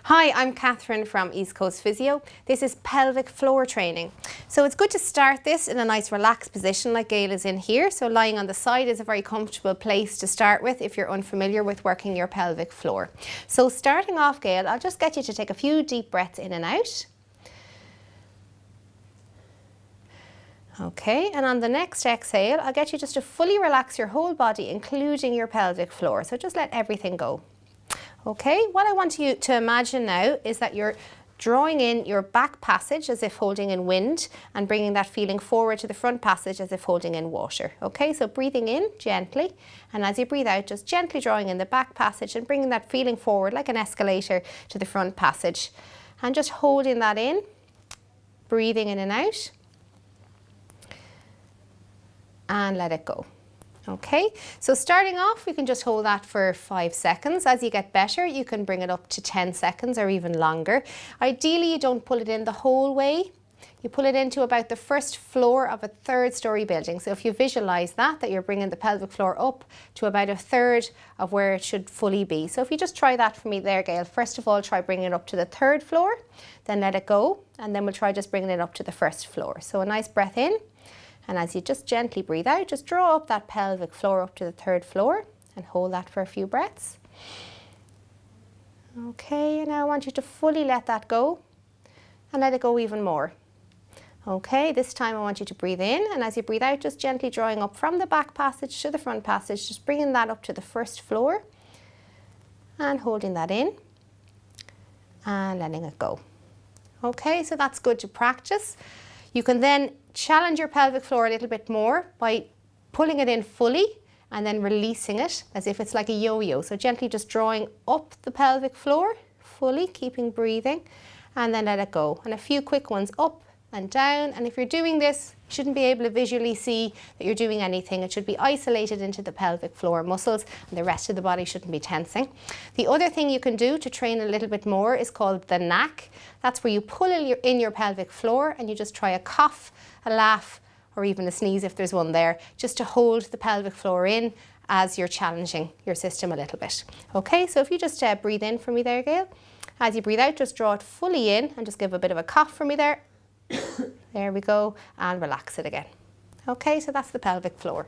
Hi, I'm Catherine from East Coast Physio. This is pelvic floor training. So it's good to start this in a nice relaxed position like Gail is in here. So lying on the side is a very comfortable place to start with if you're unfamiliar with working your pelvic floor. So starting off, Gail, I'll just get you to take a few deep breaths in and out. Okay, and on the next exhale, I'll get you just to fully relax your whole body, including your pelvic floor. So just let everything go. Okay, what I want you to imagine now is that you're drawing in your back passage as if holding in wind and bringing that feeling forward to the front passage as if holding in water. Okay, so breathing in gently, and as you breathe out, just gently drawing in the back passage and bringing that feeling forward like an escalator to the front passage. And just holding that in, breathing in and out, and let it go. Okay, so starting off, we can just hold that for 5 seconds. As you get better, you can bring it up to 10 seconds or even longer. Ideally, you don't pull it in the whole way. You pull it into about the first floor of a 3rd-story building. So if you visualize that you're bringing the pelvic floor up to about a 1/3 of where it should fully be. So if you just try that for me there, Gail. First of all, try bringing it up to the 3rd floor, then let it go, and then we'll try just bringing it up to the 1st floor. So a nice breath in. And as you just gently breathe out, just draw up that pelvic floor up to the 3rd floor and hold that for a few breaths. Okay, and now I want you to fully let that go and let it go even more. Okay, this time I want you to breathe in, and as you breathe out, just gently drawing up from the back passage to the front passage, just bringing that up to the 1st floor and holding that in and letting it go. Okay, so that's good to practice. You can then challenge your pelvic floor a little bit more by pulling it in fully and then releasing it as if it's like a yo-yo. So gently just drawing up the pelvic floor fully, keeping breathing, and then let it go. And a few quick ones up and down. And if you're doing this, you shouldn't be able to visually see that you're doing anything. It should be isolated into the pelvic floor muscles, and the rest of the body shouldn't be tensing. The other thing you can do to train a little bit more is called the knack. That's where you pull in your pelvic floor and you just try a cough, a laugh, or even a sneeze if there's one there, just to hold the pelvic floor in as you're challenging your system a little bit. Okay, so if you just breathe in for me there, Gail. As you breathe out, just draw it fully in and just give a bit of a cough for me there. There we go, and relax it again. Okay, so that's the pelvic floor.